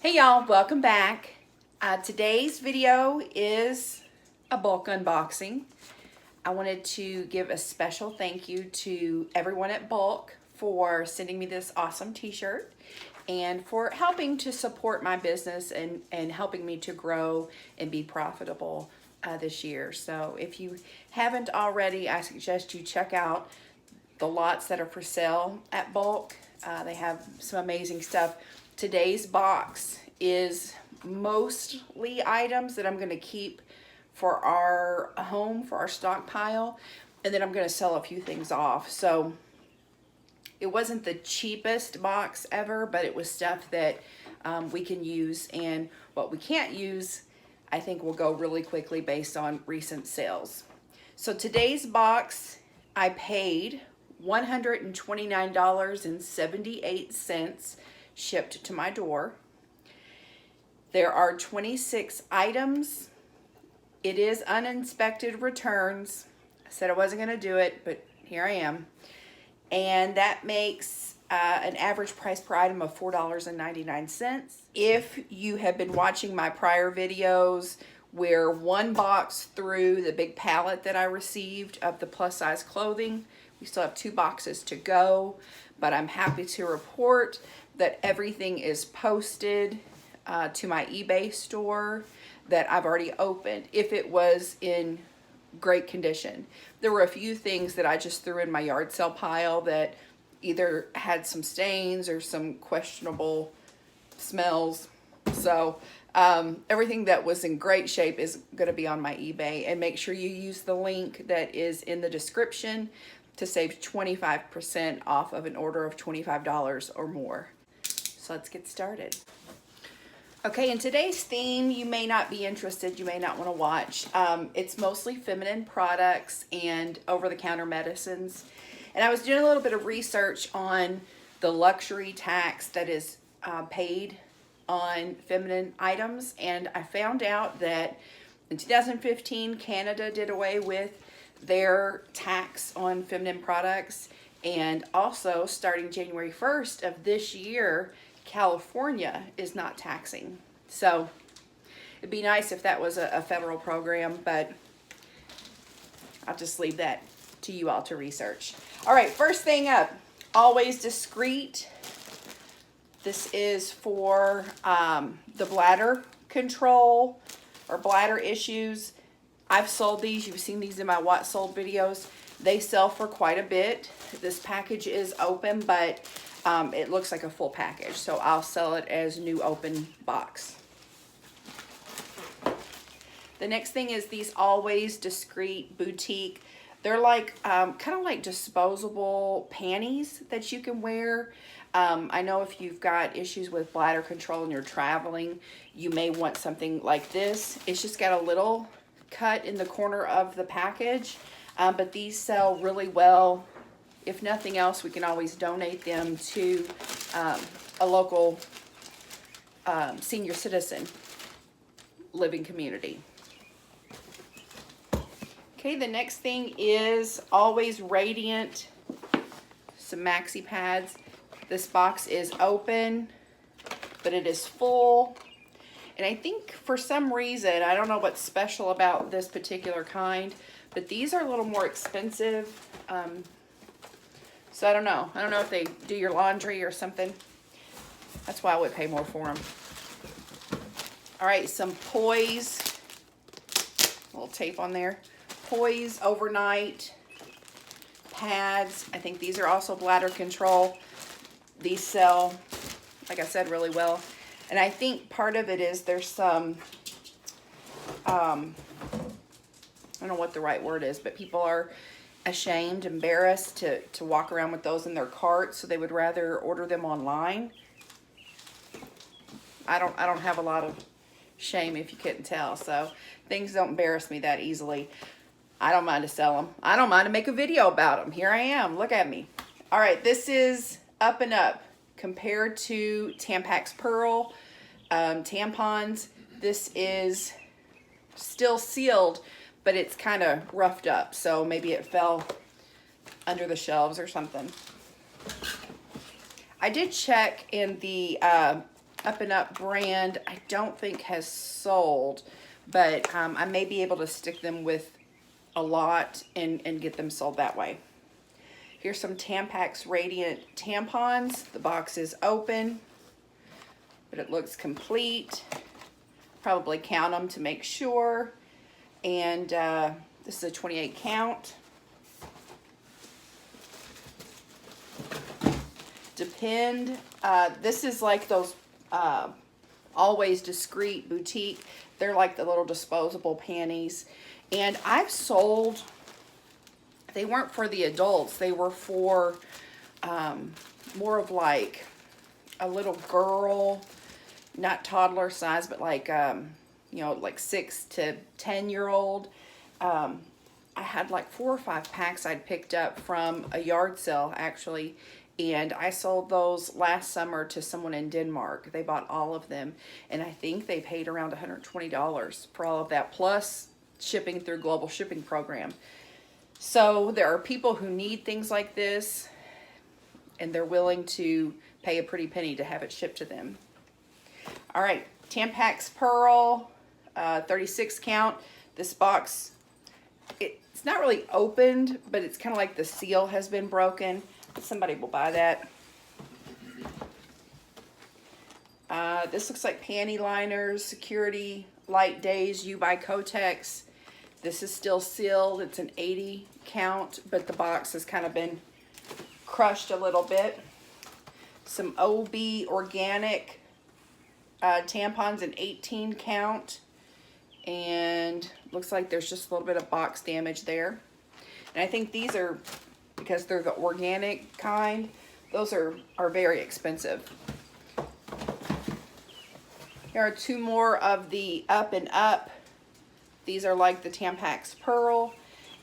Hey y'all, welcome back. Today's video is a bulk unboxing. I wanted to give a special thank you to everyone at Bulk for sending me this awesome t-shirt and for helping to support my business and helping me to grow and be profitable this year. So if you haven't already, I suggest you check out the lots that are for sale at Bulk. They have some amazing stuff. Today's box is mostly items that I'm going to keep for our home, for our stockpile, and then I'm going to sell a few things off. So it wasn't the cheapest box ever, but it was stuff that we can use, and what we can't use I think will go really quickly based on recent sales. So today's box I paid $129.78 shipped to my door. There are 26 items. It is uninspected returns. I said I wasn't going to do it, but here I am. And that makes an average price per item of $4.99. If you have been watching my prior videos where one box through the big pallet that I received of the plus size clothing, we still have 2 boxes to go, but I'm happy to report that everything is posted to my eBay store that I've already opened if it was in great condition. There were a few things that I just threw in my yard sale pile that either had some stains or some questionable smells. So everything that was in great shape is going to be on my eBay, and make sure you use the link that is in the description to save 25% off of an order of $25 or more. So let's get started. Okay, in today's theme, you may not be interested, you may not want to watch. It's mostly feminine products and over-the-counter medicines. And I was doing a little bit of research on the luxury tax that is paid on feminine items, and I found out that in 2015, Canada did away with their tax on feminine products, and also starting January 1st of this year, California is not taxing. So it'd be nice if that was a federal program, but I'll just leave that to you all to research. All right, first thing up, Always Discreet. This is for the bladder control or bladder issues. I've sold these. You've seen these in my What Sold videos. They sell for quite a bit. This package is open, but it looks like a full package, so I'll sell it as new open box. The next thing is these Always Discreet Boutique. They're like kind of like disposable panties that you can wear. I know if you've got issues with bladder control and you're traveling, you may want something like this. It's just got a little cut in the corner of the package, but these sell really well. If nothing else, we can always donate them to a local senior citizen living community. Okay, the next thing is Always Radiant, some Maxi Pads. This box is open, but it is full. And I think for some reason, I don't know what's special about this particular kind, but these are a little more expensive. So I don't know. I don't know if they do your laundry or something. That's why I would pay more for them. All right, some Poise. A little tape on there. Poise overnight pads. I think these are also bladder control. These sell, like I said, really well. And I think part of it is there's some, I don't know what the right word is, but people are ashamed, embarrassed to walk around with those in their cart, so they would rather order them online. I don't have a lot of shame, if you couldn't tell, so things don't embarrass me that easily. I don't mind to sell them. I don't mind to make a video about them. Here I am. Look at me. All right, this is up and up compared to Tampax Pearl tampons. This is still sealed, but it's kind of roughed up, so maybe it fell under the shelves or something. I did check in the Up and Up brand, I don't think has sold, but I may be able to stick them with a lot and get them sold that way. Here's some Tampax Radiant tampons. The box is open, but it looks complete. Probably count them to make sure. And this is a 28 count. Depend. This is like those Always Discreet boutique. They're like the little disposable panties. And I've sold, they weren't for the adults. They were for more of like a little girl, not toddler size, but like, you know, like 6 to 10-year-old. I had like 4 or 5 packs I'd picked up from a yard sale, actually. And I sold those last summer to someone in Denmark. They bought all of them. And I think they paid around $120 for all of that, plus shipping through Global Shipping Program. So there are people who need things like this, and they're willing to pay a pretty penny to have it shipped to them. All right, Tampax Pearl, 36 count. This box, it's not really opened, but it's kind of like the seal has been broken. Somebody will buy that. This looks like panty liners, Security, Light Days, U by Kotex. This is still sealed. It's an 80 count, but the box has kind of been crushed a little bit. Some OB Organic tampons, an 18 count. And looks like there's just a little bit of box damage there. And I think these are, because they're the organic kind, those are very expensive. Here are 2 more of the Up and Up. These are like the Tampax Pearl,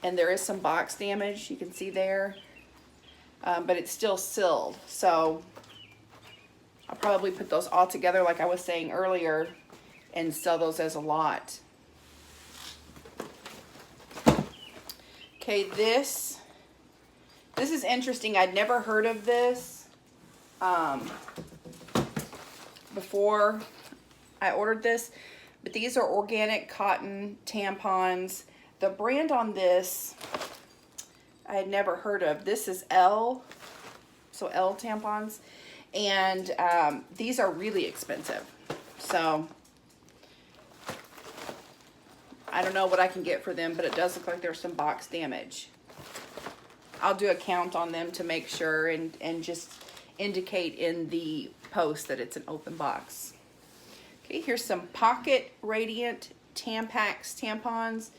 and there is some box damage, you can see there, but it's still sealed. So I'll probably put those all together like I was saying earlier and sell those as a lot. Okay, this is interesting. I'd never heard of this before I ordered this, but these are organic cotton tampons. The brand on this I had never heard of. This is L, so L tampons, and these are really expensive. So I don't know what I can get for them, but it does look like there's some box damage. I'll do a count on them to make sure and just indicate in the post that it's an open box. Okay, here's some Pocket Radiant Tampax tampons,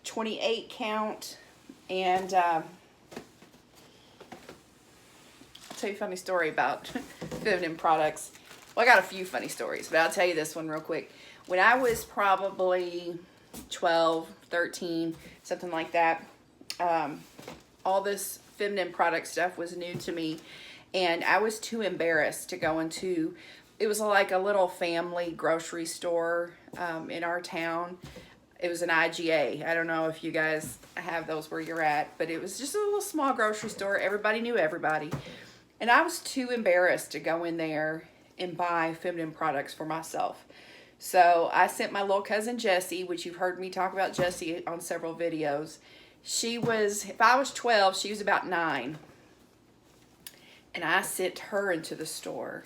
28 count. And I'll tell you a funny story about feminine products. Well, I got a few funny stories, but I'll tell you this one real quick. When I was probably 12, 13, something like that, all this feminine product stuff was new to me, and I was too embarrassed to go into, it was like a little family grocery store in our town. It was an IGA. I don't know if you guys have those where you're at, but it was just a little small grocery store. Everybody knew everybody. And I was too embarrassed to go in there and buy feminine products for myself. So I sent my little cousin Jessie, which you've heard me talk about Jessie on several videos. She was, if I was 12, she was about 9. And I sent her into the store.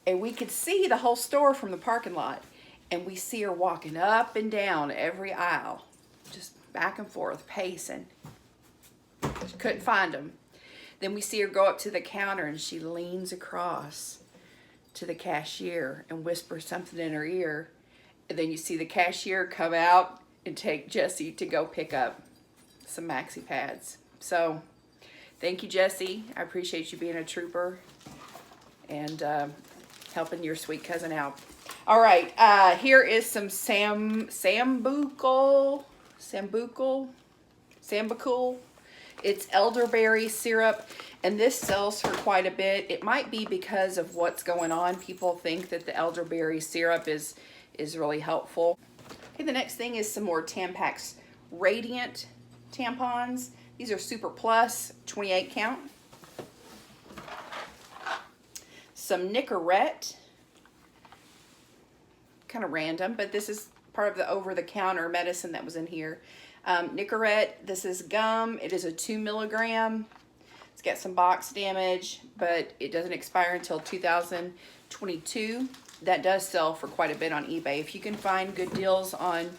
And we could see the whole store from the parking lot. And we see her walking up and down every aisle, just back and forth, pacing. She couldn't find them. Then we see her go up to the counter, and she leans across to the cashier and whispers something in her ear. And then you see the cashier come out and take Jessie to go pick up some Maxi Pads. So thank you, Jessie. I appreciate you being a trooper and helping your sweet cousin out. All right, here is some Sambucol. It's elderberry syrup, and this sells for quite a bit. It might be because of what's going on. People think that the elderberry syrup is really helpful. Okay, the next thing is some more Tampax Radiant tampons. These are Super Plus, 28 count. Some Nicorette kind of random, but this is part of the over-the-counter medicine that was in here. Nicorette, this is gum. It is a 2 milligram. It's got some box damage, but it doesn't expire until 2022. That does sell for quite a bit on eBay. If you can find good deals on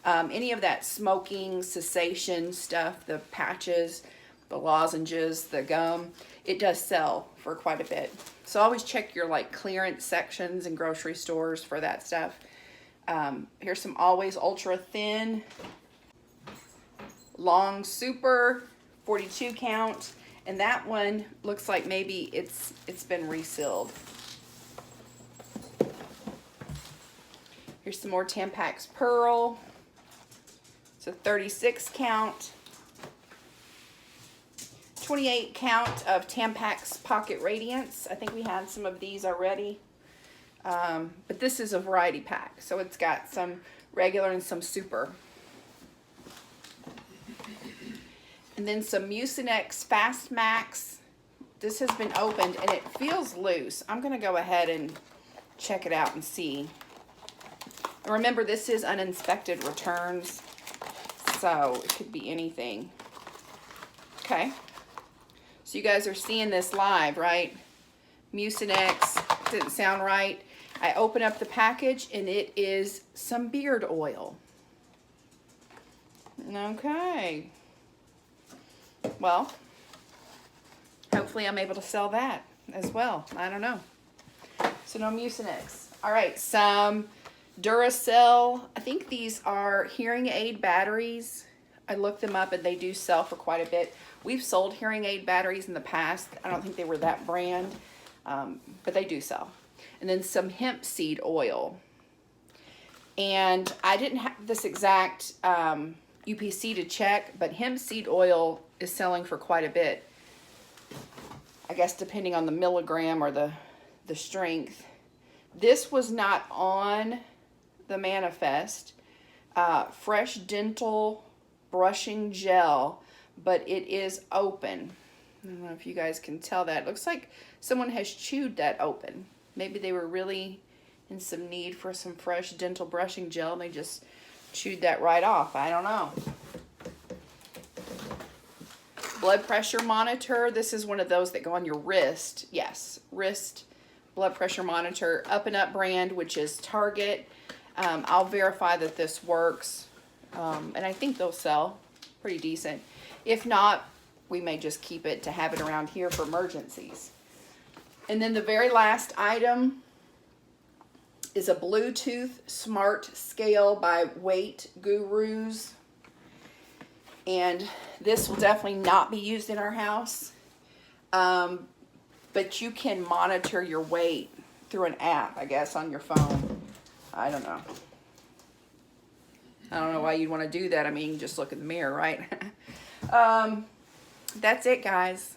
any of that smoking cessation stuff, the patches, the lozenges, the gum, it does sell for quite a bit. So always check your like clearance sections in grocery stores for that stuff. Here's some Always Ultra Thin Long Super 42 count, and that one looks like maybe it's been resealed. Here's some more Tampax Pearl. It's a 36 count. 28 count of Tampax Pocket Radiance. I think we had some of these already. But this is a variety pack. So it's got some regular and some super. And then some Mucinex Fast Max. This has been opened and it feels loose. I'm going to go ahead and check it out and see. And remember, this is uninspected returns. So it could be anything. Okay. So you guys are seeing this live, right? Mucinex, didn't sound right. I open up the package and it is some beard oil. Okay. Well, hopefully I'm able to sell that as well. I don't know. So no Mucinex. All right, some Duracell. I think these are hearing aid batteries. I looked them up and they do sell for quite a bit. We've sold hearing aid batteries in the past. I don't think they were that brand, but they do sell. And then some hemp seed oil. And I didn't have this exact UPC to check, but hemp seed oil is selling for quite a bit. I guess depending on the milligram or the strength. This was not on the manifest. Fresh dental brushing gel, but it is open. I don't know if you guys can tell that. It looks like someone has chewed that open. Maybe they were really in some need for some fresh dental brushing gel and they just chewed that right off. I don't know. Blood pressure monitor. This is one of those that go on your wrist. Yes, wrist blood pressure monitor. Up and Up brand, which is Target. I'll verify that this works. And I think they'll sell pretty decent. If not, we may just keep it to have it around here for emergencies. And then the very last item is a Bluetooth Smart Scale by Weight Gurus. And this will definitely not be used in our house. But you can monitor your weight through an app, I guess, on your phone. I don't know. I don't know why you'd want to do that. I mean, just look in the mirror, right? That's it, guys.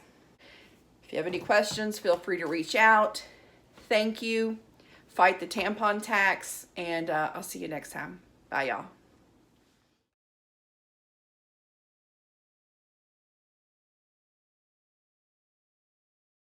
If you have any questions, feel free to reach out. Thank you. Fight the tampon tax, and I'll see you next time. Bye, y'all.